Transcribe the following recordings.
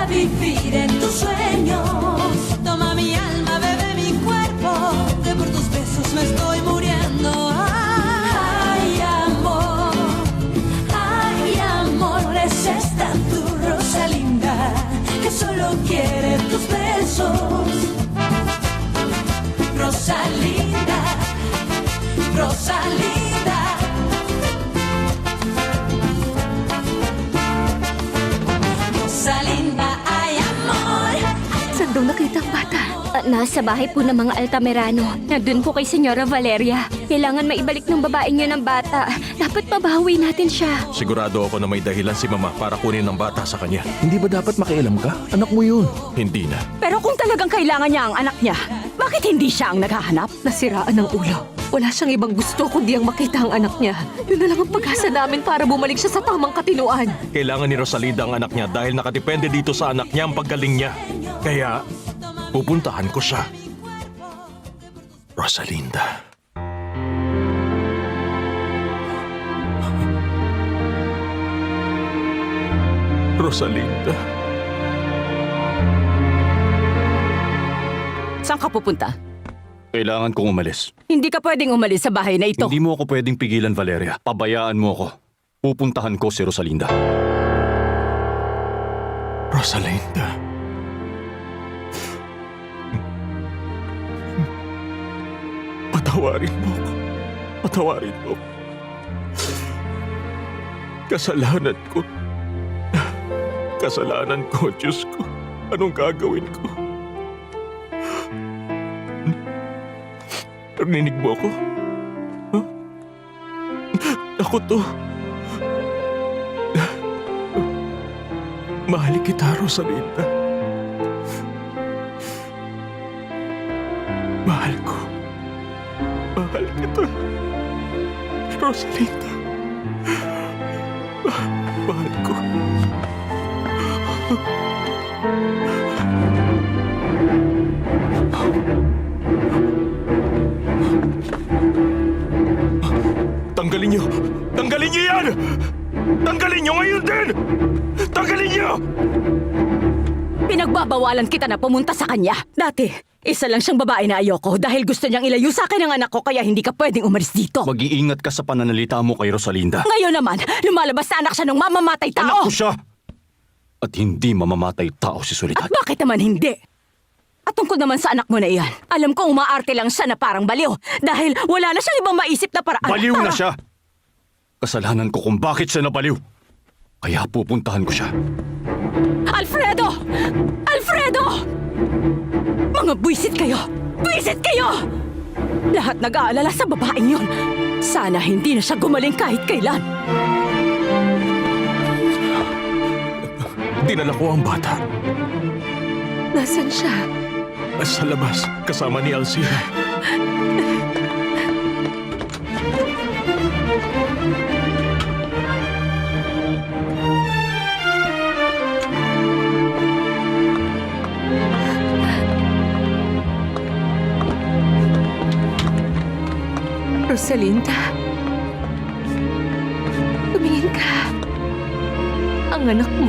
vivir en tus sueños. Toma mi alma, bebe mi cuerpo, que por tus besos me estoy muriendo. Ay amor, es esta tu Rosalinda, que solo quiere tus besos. Rosalinda, Rosalinda. Rosalinda, ay amor. Saan daw nakita ang bata? Nasa bahay po ng mga Altamirano. Nandun po kay Senyora Valeria. Kailangan maibalik ng babaeng yun ang bata. Dapat mabawi natin siya. Sigurado ako na may dahilan si Mama para kunin ang bata sa kanya. Hindi ba dapat makialam ka? Anak mo yun. Hindi na. Pero kung talagang kailangan niya ang anak niya, bakit hindi siya ang naghahanap? Nasiraan ng ulo. Wala siyang ibang gusto kundi ang makita ang anak niya. Yun na lang ang pag-asa namin para bumalik siya sa tamang katinuan. Kailangan ni Rosalinda ang anak niya dahil nakadepende dito sa anak niya ang paggaling niya. Kaya, pupuntahan ko siya. Rosalinda. Rosalinda. Saan ka pupunta? Kailangan kong umalis. Hindi ka pwedeng umalis sa bahay na ito. Hindi mo ako pwedeng pigilan, Valeria. Pabayaan mo ako. Pupuntahan ko si Rosalinda. Rosalinda. Patawarin mo ako. Patawarin mo ako. Kasalanan ko. Kasalanan ko, Diyos ko. Anong gagawin ko? Narinig mo ako? Huh? Ako to. Mahal kita, Rosalinda. Mahal ko. Mahal kita. Rosalinda. Mahal ko. Tanggalin niyo! Tanggalin niyo yan! Tanggalin niyo ngayon din! Tanggalin niyo! Pinagbabawalan kita na pumunta sa kanya. Dati, isa lang siyang babae na ayoko dahil gusto niyang ilayo sa akin ang anak ko kaya hindi ka pwedeng umalis dito. Mag-iingat ka sa pananalita mo kay Rosalinda. Ngayon naman, lumalabas na anak siya ng mamamatay tao. Anak ko siya! At hindi mamamatay tao si Soledad. At bakit naman hindi? At tungkol naman sa anak mo na iyan, alam ko umaarte lang siya na parang baliw dahil wala na siyang ibang maisip na paraan. Baliw na siya! Kasalanan ko kung bakit siya nabaliw. Kaya pupuntahan ko siya. Alfredo! Alfredo! Mga buwisit kayo! Buwisit kayo! Lahat nag-aalala sa babaeng yon. Sana hindi na siya gumaling kahit kailan. Dinala ko ang bata. Nasaan siya? Sa labas, kasama ni Alcira. Rosalinda. Tumingin ka. Ang anak mo.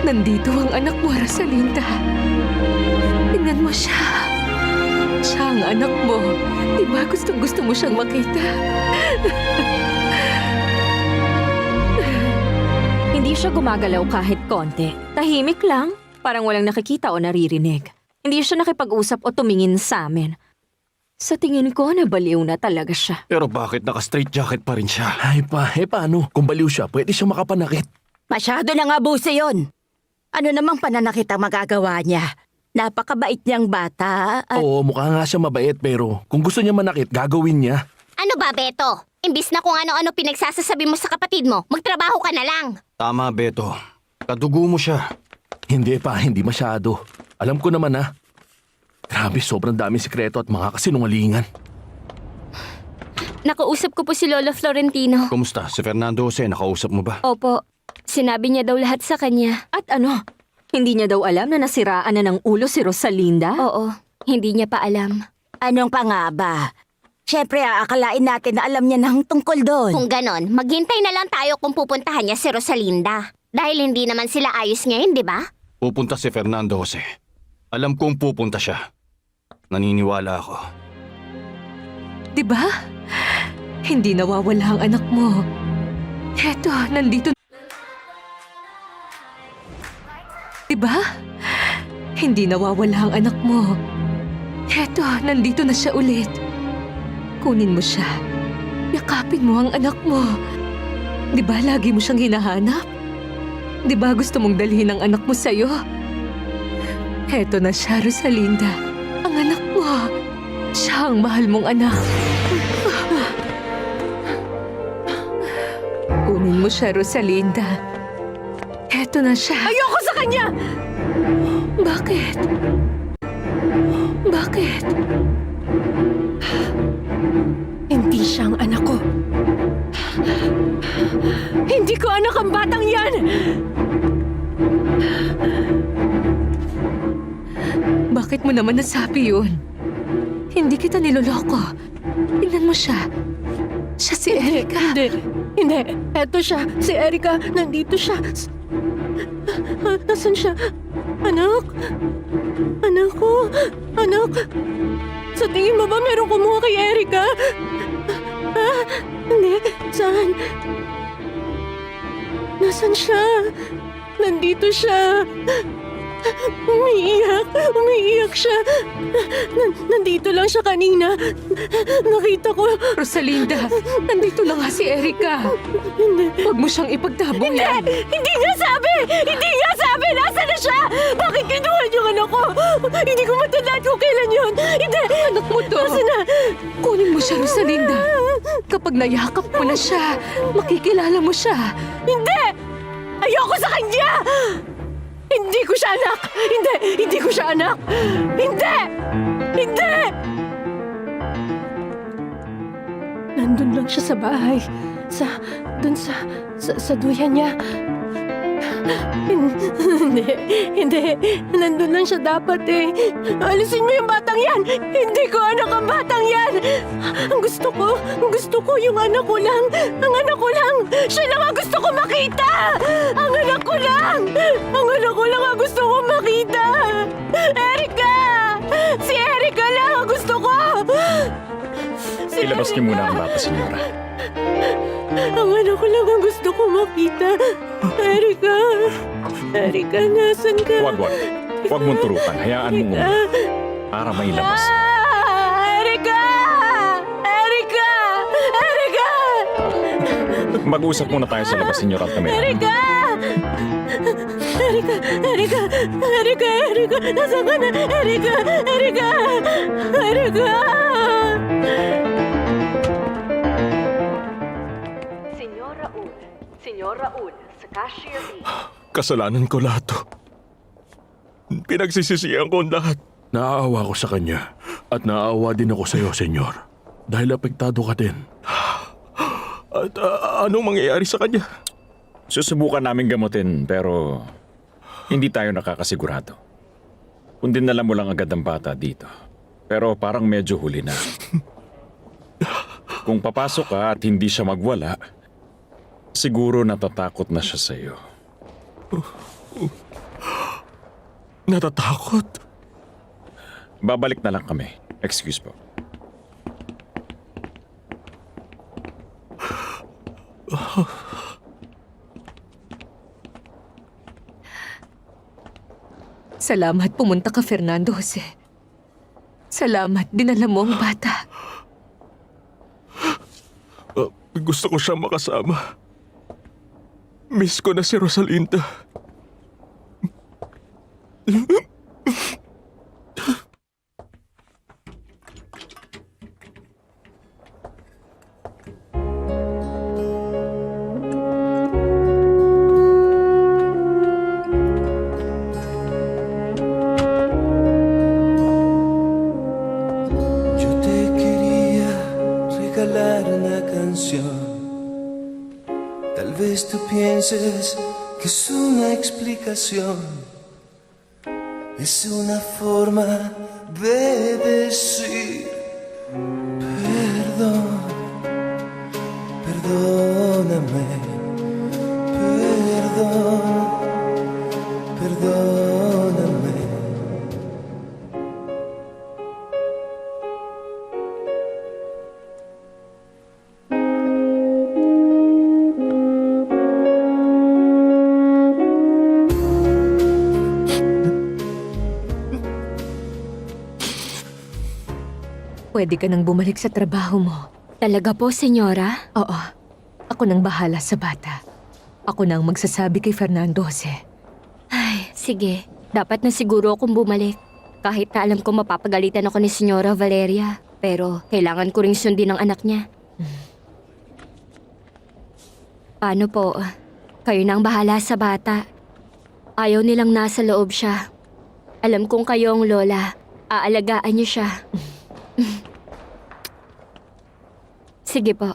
Nandito ang anak mo, Rosalinda. Tingnan mo siya. Siya ang anak mo. Diba gustong-gusto mo siyang makita? Hindi siya gumagalaw kahit konti. Tahimik lang. Parang walang nakikita o naririnig. Hindi siya nakipag-usap o tumingin sa amin. Sa tingin ko, nabaliw na talaga siya. Pero bakit naka-straight jacket pa rin siya? Ay paano? Kung baliw siya, pwede siyang makapanakit. Masyado nang abuso yon. Ano namang pananakit ang magagawa niya? Napakabait niyang bata at... Oo, mukha nga siya mabait pero kung gusto niya manakit, gagawin niya. Ano ba, Beto? Imbis na kung ano-ano pinagsasasabi mo sa kapatid mo, magtrabaho ka na lang. Tama, Beto. Kadugo mo siya. Hindi masyado. Alam ko naman ha. Grabe, sobrang daming sikreto at mga kasinungalingan. Nakausap ko po si Lolo Florentino. Kumusta? Si Fernando Jose, nakausap mo ba? Opo, sinabi niya daw lahat sa kanya. At ano? Hindi niya daw alam na nasiraan na ng ulo si Rosalinda? Oo, hindi niya pa alam. Anong pa nga ba? Siyempre, aakalain natin na alam niya ng tungkol doon. Kung ganon, maghintay na lang tayo kung pupuntahan niya si Rosalinda. Dahil hindi naman sila ayos ngayon, di ba? Pupunta si Fernando Jose. Alam kong pupunta siya. Naniniwala ako. Di ba? Hindi nawawala ang anak mo. Eto, nandito. Di ba? Hindi nawawala ang anak mo. Eto, nandito na siya ulit. Kunin mo siya. Yakapin mo ang anak mo. Di ba lagi mo siyang hinahanap? Di ba gusto mong dalhin ang anak mo sa'yo? Eto na siya, Rosalinda. Ang anak mo. Siya ang mahal mong anak. Kunin mo siya, Rosalinda. Eto na siya. Ayoko sa kanya! Bakit? Bakit? Hindi siya ang anak ko. Hindi ko anak ang batang yan! Bakit mo naman nasabi yun? Hindi kita niloloko. Tingnan mo siya. Siya si Erika. Hindi. Eto siya. Si Erika. Nandito siya. Nasaan siya? Anak? Anak ko? Anak? Sa tingin mo ba meron kumuha kay Erika? Ha? Hindi. Saan? Nasaan siya? Nandito siya. Umiiyak siya. Nandito lang siya kanina. Nakita ko. Rosalinda, nandito lang nga si Erika. Huwag mo siyang ipagtabong yan. Hindi nga sabi! Hindi nga sabi! Nasaan na siya? Bakit kinuha niyo ang anak ko? Hindi ko matandaan kung kailan yun. Hindi! Anak mo to. Nasaan na? Kunin mo siya, Rosalinda. Kapag nayakap mo na siya, makikilala mo siya. Hindi! Ayoko sa kanya! Hindi ko siya anak! Hindi ko siya anak! Hindi! Hindi! Nandun lang siya sa bahay. Dun sa duyan niya. Hindi. Nandun lang siya dapat eh. Alisin mo yung batang yan! Hindi ko anak ang batang yan! Ang gusto ko yung anak ko lang. Ang anak ko lang! Siya lang ang gusto ko makita! Ang anak ko lang! Ang anak ko lang ang gusto ko makita! Erika! Si Erika lang ang gusto ko! Ilabas niyo muna ang bata, senyora. Ang anak ko lang ang gusto ko makita. Erika! Erika, nasan ka? Wag. Huwag mong turukan. Hayaan mo muna. Para mailabas. Erika! Erika! Erika! Mag-usap muna tayo sa labas, senyora Altamira. Erika! Erika! Nasaan ka na? Erika! Senyor Raul, sa cashier B. Kasalanan ko lahat to. Pinagsisisihan ko ang lahat. Naaawa ko sa kanya at naaawa din ako sa iyo, senyor. Dahil apektado ka din. At anong mangyayari sa kanya? Susubukan namin gamutin pero hindi tayo nakakasigurado. Kung dinala mo lang agad ang bata dito. Pero parang medyo huli na. Kung papasok ka at hindi siya magwala, siguro natatakot na siya sa iyo. Natatakot? Babalik na lang kami. Excuse po. Salamat pumunta ka, Fernando Jose. Salamat, dinala mo ang bata. Gusto ko siyang makasama. Miss ko na si Rosalinda. Yo te quería regalar una canción. Tal vez tú pienses que es una explicación, es una forma de decir perdón, perdóname, perdón. pwede ka nang bumalik sa trabaho mo. Talaga po, senyora? Oo, ako nang bahala sa bata. Ako nang magsasabi kay Fernando Jose. Ay, sige. Dapat na siguro akong bumalik. Kahit na alam ko mapapagalitan ako ni Senyora Valeria. Pero kailangan ko ring sundin ang anak niya. Paano po? Kayo na ang bahala sa bata. Ayaw nilang nasa loob siya. Alam kong kayo ang lola. Aalagaan niyo siya. Sige po.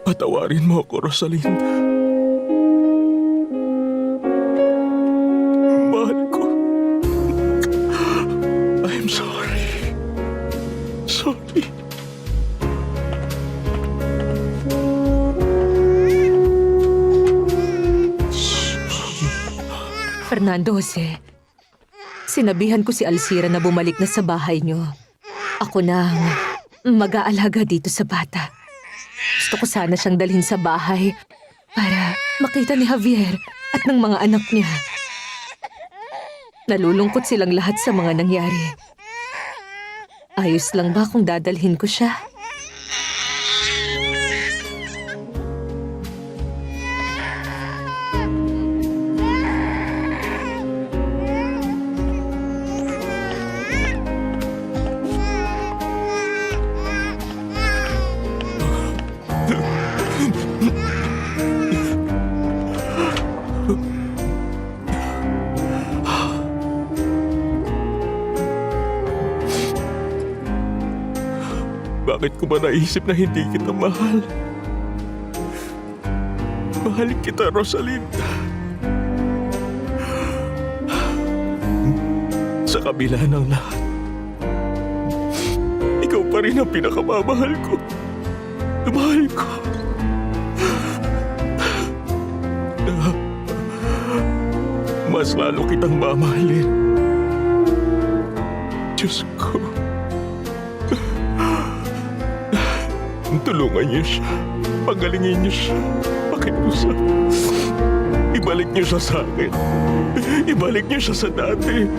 Patawarin mo ako, Rosalinda. Mahal ko. I'm sorry. Sorry. Fernando Jose, sinabihan ko si Alcira na bumalik na sa bahay niyo. Ako na ang mag-aalaga dito sa bata. Gusto ko sana siyang dalhin sa bahay para makita ni Javier at ng mga anak niya. Nalulungkot silang lahat sa mga nangyari. Ayos lang ba kung dadalhin ko siya? Bakit ko ba naisip na hindi kita mahal? Mahal kita, Rosalinda. Sa kabila ng lahat, ikaw pa rin ang pinakamamahal ko. Mahal ko. Mas lalo kitang mamahalin. Diyos ko. Tulungan niyo siya. Pagalingin niyo siya. Pakiusap. Ibalik niyo siya sa akin. Ibalik niyo siya sa dati.